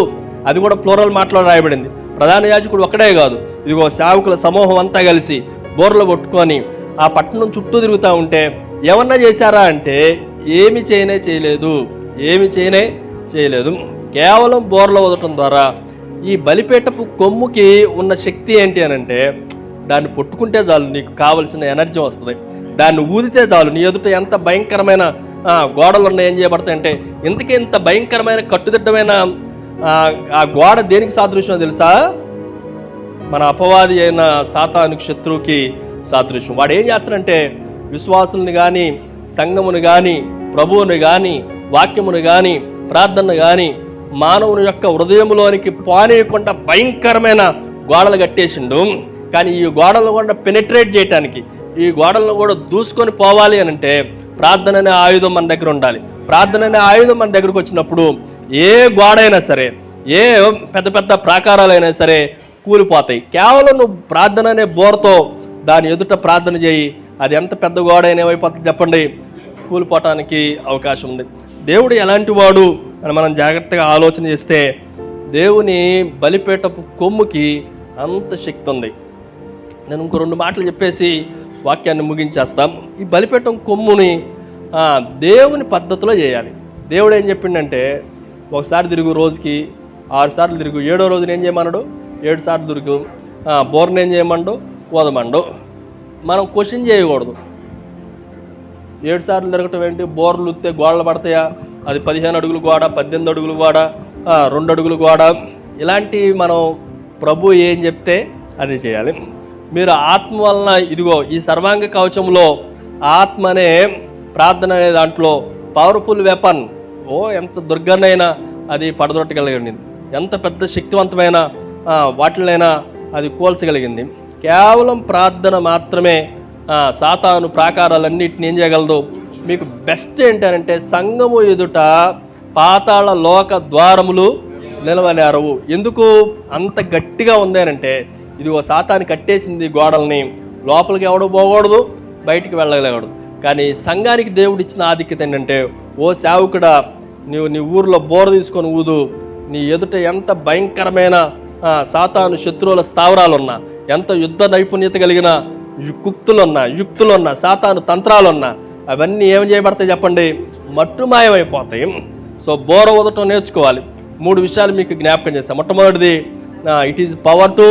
అది కూడా ప్లూరల్ మాటలో రాయబడింది. ప్రధాన యాజకుడు ఒక్కడే కాదు, ఇదిగో సేవకుల సమూహం అంతా కలిసి బోర్లు పట్టుకొని ఆ పట్టణం చుట్టూ తిరుగుతూ ఉంటే ఏమన్నా చేశారా అంటే ఏమి చేయలేదు. కేవలం బోర్లు వదలటం ద్వారా ఈ బలిపీఠపు కొమ్ముకి ఉన్న శక్తి ఏంటి అని అంటే, దాన్ని పట్టుకుంటే చాలు నీకు కావలసిన ఎనర్జీ వస్తుంది. దాన్ని ఊదితే చాలు నీ ఎదుట ఎంత భయంకరమైన గోడలు ఉన్నాయి ఏం చేయబడతాయంటే, ఇంత భయంకరమైన కట్టుదిట్టమైన ఆ గోడ దేనికి సాదృశ్యం తెలుసా? మన అపవాది అయిన సాతానుకి, శత్రువుకి సాదృశ్యం. వాడు ఏం చేస్తాడంటే విశ్వాసుల్ని కానీ, సంఘముని కానీ, ప్రభువుని కానీ, వాక్యమును కానీ ప్రార్థన కానీ మానవుని యొక్క హృదయంలోనికి పోనీయకుండా భయంకరమైన గోడలు కట్టేసిండు. కానీ ఈ గోడలను కూడా పెనిట్రేట్ చేయటానికి, ఈ గోడలను కూడా దూసుకొని పోవాలి అని అంటే ప్రార్థన అనే ఆయుధం మన దగ్గర ఉండాలి. ప్రార్థన అనే ఆయుధం మన దగ్గరకు వచ్చినప్పుడు ఏ గోడ అయినా సరే, ఏ పెద్ద పెద్ద ప్రాకారాలైనా సరే కూలిపోతాయి. కేవలం నువ్వు ప్రార్థన అనే బోర్తో దాని ఎదుట ప్రార్థన చేయి, అది ఎంత పెద్ద గోడ అయినా ఏమైపోతుంది చెప్పండి, కూలిపోవటానికి అవకాశం ఉంది. దేవుడు ఎలాంటి వాడు అని మనం జాగ్రత్తగా ఆలోచన చేస్తే, దేవుని బలిపీఠపు కొమ్ముకి అంత శక్తి ఉంది. నేను ఇంకో 2 మాటలు చెప్పేసి వాక్యాన్ని ముగించేస్తాం. ఈ బలిపీఠం కొమ్ముని దేవుని పద్ధతిలో చేయాలి. దేవుడు ఏం చెప్పిండంటే, ఒకసారి తిరుగు రోజుకి 6 సార్లు తిరుగు, 7వ రోజున ఏం చేయమన్నాడు, 7 సార్లు తిరుగు, బోర్ని ఏం చేయమండు, ఓదమండు. మనం క్వశ్చన్ చేయకూడదు. 7 సార్లు తిరగటం ఏంటి, బోర్లు ఉత్తే గోడలు పడతాయా, అది 15 అడుగులు గోడ, 18 అడుగులు గోడ, 2 అడుగులు గోడ, ఇలాంటి మనం ప్రభు ఏం చెప్తే అది చేయాలి. మీరు ఆత్మ వలన, ఇదిగో ఈ సర్వాంగ కవచంలో ఆత్మ అనే ప్రార్థన అనే దాంట్లో పవర్ఫుల్ వెపన్, ఎంత దుర్గన్నైనా అది పడదొట్టగలిగింది, ఎంత పెద్ద శక్తివంతమైన వాటినైనా అది కోల్చగలిగింది. కేవలం ప్రార్థన మాత్రమే సాతాను ప్రాకారాలన్నిటిని ఏం చేయగలదు. మీకు బెస్ట్ ఏంటంటే సంఘము ఎదుట పాతాళ లోక ద్వారములు నిలవలేరవు. ఎందుకు అంత గట్టిగా ఉందేనంటే, ఇదిగో సాతాను కట్టేసింది గోడల్ని, లోపలికి ఎవడు పోకూడదు, బయటికి వెళ్ళగలగడు. కానీ సంఘానికి దేవుడు ఇచ్చిన ఆధిక్యత ఏంటంటే, ఓ సేవకుడా, నీ ఊర్లో బోర తీసుకొని ఊదు, నీ ఎదుట ఎంత భయంకరమైన సాతాను శత్రువుల స్థావరాలున్నా, ఎంత యుద్ధ నైపుణ్యత కలిగిన యుక్తులున్నా సాతాను తంత్రాలున్నా అవన్నీ ఏం చేయబడతాయి చెప్పండి, మట్టుమాయమైపోతాయి. సో బోర ఊదటం నేర్చుకోవాలి. 3 విషయాలు మీకు జ్ఞాపకం చేస్తాను. మొట్టమొదటిది, it is power to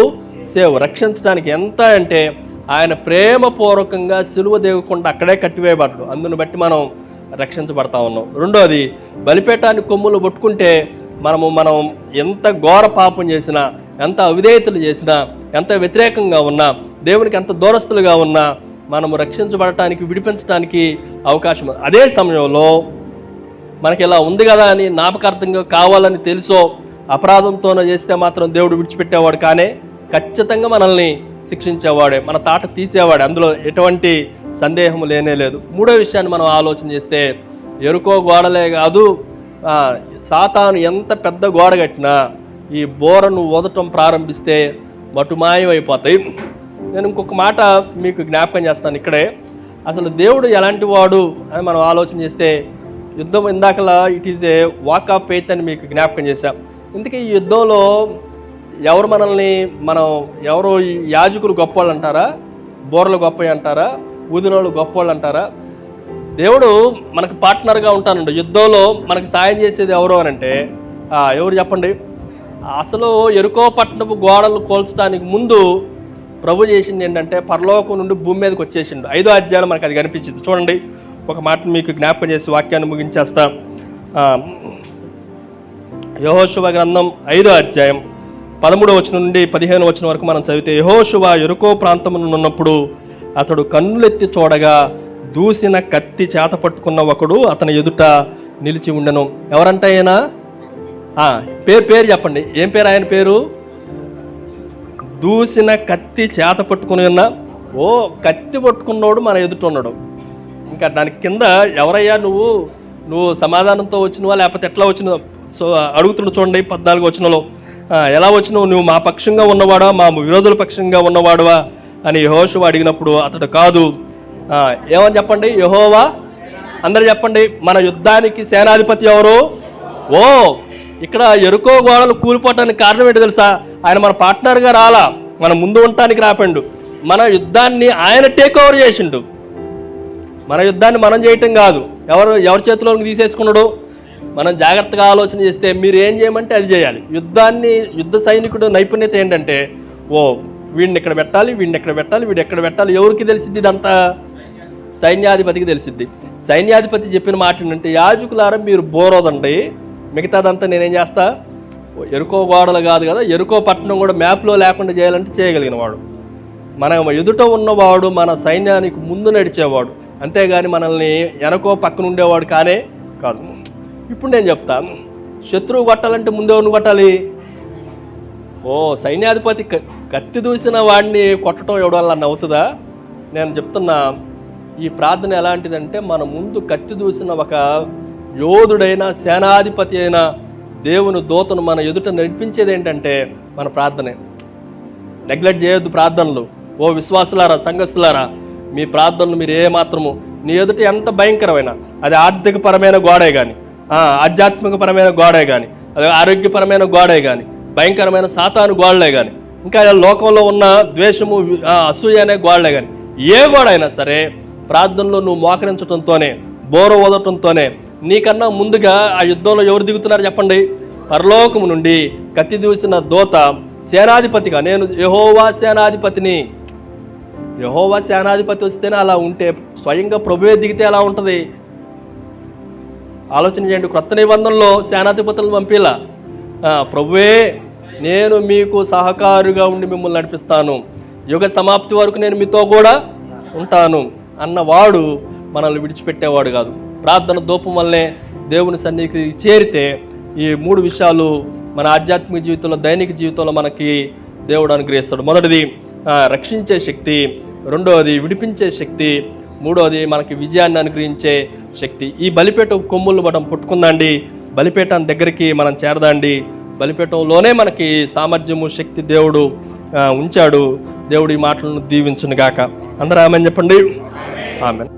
save, రక్షించడానికి. ఎంత అంటే ఆయన ప్రేమపూర్వకంగా సిలువ దేవకుండా అక్కడే కట్టివేయబడ్డాడు, అందుని బట్టి మనం రక్షించబడతా ఉన్నాం. రెండోది, బలిపీఠాన్ని కొమ్ములు పట్టుకుంటే మనం ఎంత ఘోర పాపం చేసినా, ఎంత అవిధేయతలు చేసినా, ఎంత వ్యతిరేకంగా ఉన్నా, దేవునికి ఎంత దూరస్తులుగా ఉన్నా మనము రక్షించబడటానికి, విడిపించడానికి అవకాశం. అదే సమయంలో మనకి ఇలా ఉంది కదా అని జ్ఞాపకార్థంగా కావాలని తెలుసో అపరాధంతోనో చేస్తే మాత్రం దేవుడు విడిచిపెట్టేవాడు కానీ ఖచ్చితంగా మనల్ని శిక్షించేవాడే, మన తాట తీసేవాడే, అందులో ఎటువంటి సందేహం లేనే లేదు. 3వ విషయాన్ని మనం ఆలోచన చేస్తే, ఎరుకో గోడలే కాదు, సాతాను ఎంత పెద్ద గోడ కట్టినా ఈ బోరను ఊదటం ప్రారంభిస్తే మటుమాయం అయిపోతాయి. నేను ఇంకొక మాట మీకు జ్ఞాపకం చేస్తాను ఇక్కడే. అసలు దేవుడు ఎలాంటి వాడు అని మనం ఆలోచన చేస్తే, యుద్ధం ఇందాకలా it is a walk of faith అని మీకు జ్ఞాపకం చేశాం. ఇందుకే ఈ యుద్ధంలో ఎవరు యాజకులు గొప్పవాళ్ళు అంటారా, బోర్లు గొప్పవి అంటారా, ఊదినోళ్ళు గొప్పవాళ్ళు అంటారా? దేవుడు మనకు పార్ట్నర్గా ఉంటానండి. యుద్ధంలో మనకు సాయం చేసేది ఎవరు అని అంటే ఎవరు చెప్పండి? అసలు ఎరుకో పట్టణపు గోడలు కోల్చడానికి ముందు ప్రభు చేసింది ఏంటంటే, పరలోకం నుండి భూమి మీదకి వచ్చేసిండు. 5వ అధ్యాయంలో మనకు అది కనిపించింది. చూడండి, ఒక మాట మీకు జ్ఞాపకం చేసి వాక్యాన్ని ముగించేస్తాం. యెహోషువ గ్రంథం 5వ అధ్యాయం 13వ వచనం నుండి 15వ వచనం వరకు మనం చదివితే, యెహోషువ ఎరుకో ప్రాంతమున ఉన్నప్పుడు అతడు కన్నులెత్తి చూడగా దూసిన కత్తి చేత పట్టుకున్న ఒకడు అతని ఎదుట నిలిచి ఉండెను. ఎవరంట ఆయన? పేరు చెప్పండి, ఏం పేరు ఆయన పేరు? దూసిన కత్తి చేత పట్టుకుని ఉన్న, కత్తి పట్టుకున్నోడు మన ఎదుట ఉన్నాడు. ఇంకా దాని కింద ఎవరయ్యా నువ్వు సమాధానంతో వచ్చినవా లేకపోతే ఎట్లా వచ్చినావు? సో అడుగుతుండ చూడండి 14వ వచనంలో, ఎలా వచ్చినావు, నువ్వు మా పక్షంగా ఉన్నవాడా మా విరోధుల పక్షంగా ఉన్నవాడువా అని యెహోషువ అడిగినప్పుడు అతడు కాదు. ఏమని చెప్పండి? యెహోవా. అందరు చెప్పండి, మన యుద్ధానికి సేనాధిపతి ఎవరు? ఇక్కడ ఎరుకో గోడలు కూలిపోవటానికి కారణం ఏంటి తెలుసా? ఆయన మన పార్ట్నర్గా రాలా, మన ముందు ఉండటానికి రాపండు. మన యుద్ధాన్ని ఆయన టేక్ ఓవర్ చేసిండు. మన యుద్ధాన్ని మనం చేయటం కాదు. ఎవరి చేతిలోకి తీసేసుకున్నాడు? మనం జాగ్రత్తగా ఆలోచన చేస్తే మీరు ఏం చేయమంటే అది చేయాలి. యుద్ధ సైనికుడు నైపుణ్యత ఏంటంటే, వీడిని ఎక్కడ పెట్టాలి, వీడిని ఎక్కడ పెట్టాలి, వీడు ఎక్కడ పెట్టాలి, ఎవరికి తెలిసిద్ది? ఇదంతా సైన్యాధిపతికి తెలిసిద్ది. సైన్యాధిపతి చెప్పిన మాట ఏంటంటే, యాజకులారా మీరు బోరోదండి, మిగతాదంతా నేనేం చేస్తా. ఎరుకో గోడలు కాదు కదా, ఎరుకో పట్టణం కూడా మ్యాప్లో లేకుండా చేయాలంటే చేయగలిగిన వాడు. మన ఎదుట ఉన్నవాడు మన సైన్యానికి ముందు నడిచేవాడు, అంతేగాని మనల్ని వెనకో పక్కన ఉండేవాడు కానే కాదు. ఇప్పుడు నేను చెప్తాను, శత్రువు కొట్టాలంటే ముందేవని కొట్టాలి? సైన్యాధిపతి కత్తి దూసిన వాడిని కొట్టడం ఎవడన్నా అవుతుందా? నేను చెప్తున్నా, ఈ ప్రార్థన ఎలాంటిదంటే మన ముందు కత్తి దూసిన ఒక యోధుడైన సేనాధిపతి అయిన దేవుని దూతను మన ఎదుట నడిపించేది ఏంటంటే మన ప్రార్థనే. నెగ్లెక్ట్ చేయొద్దు ప్రార్థనలు. ఓ విశ్వాసులారా, సంఘస్థులారా, మీ ప్రార్థనలు మీరు ఏమాత్రము నీ ఎదుట ఎంత భయంకరమైన, అది ఆర్థికపరమైన గోడే కానీ, ఆధ్యాత్మికపరమైన గోడే కానీ, అది ఆరోగ్యపరమైన గోడే కానీ, భయంకరమైన సాతాను గోడలే కానీ, ఇంకా లోకంలో ఉన్న ద్వేషము అసూయ అనే గోడలే కానీ, ఏ గోడైనా సరే ప్రార్థనలో నువ్వు మోకరించడంతోనే, బోర ఓదటంతోనే, నీకన్నా ముందుగా ఆ యుద్ధంలో ఎవరు దిగుతున్నారు చెప్పండి? పరలోకము నుండి కత్తి దూసిన దూత సేనాధిపతిగా, నేను యెహోవా సేనాధిపతిని. యెహోవా సేనాధిపతి వస్తేనే అలా ఉంటే, స్వయంగా ప్రభువే దిగితే ఎలా ఉంటుంది? ఆలోచన చేయండి. క్రొత్త నిబంధనలో సేనాధిపతులను పంపిలా, ప్రభువే నేను మీకు సహకారుగా ఉండి మిమ్మల్ని నడిపిస్తాను, యుగ సమాప్తి వరకు నేను మీతో కూడా ఉంటాను అన్నవాడు మనల్ని విడిచిపెట్టేవాడు కాదు. ప్రార్థన దూపం వల్లే దేవుని సన్నిధికి చేరితే ఈ 3 విషయాలు మన ఆధ్యాత్మిక జీవితంలో, దైనిక జీవితంలో మనకి దేవుడు అనుగ్రహిస్తాడు. మొదటిది రక్షించే శక్తి, రెండవది విడిపించే శక్తి, మూడవది మనకి విజయాన్ని అనుగ్రహించే శక్తి. ఈ బలిపీఠం కొమ్ములను మనం పుట్టుకుందాండి, బలిపీఠం దగ్గరికి మనం చేరదాండి. బలిపీఠంలోనే మనకి సామర్థ్యము, శక్తి దేవుడు ఉంచాడు. దేవుడు ఈ మాటలను దీవించును గాక. అందరూ ఆమెన్ చెప్పండి. ఆమెన్.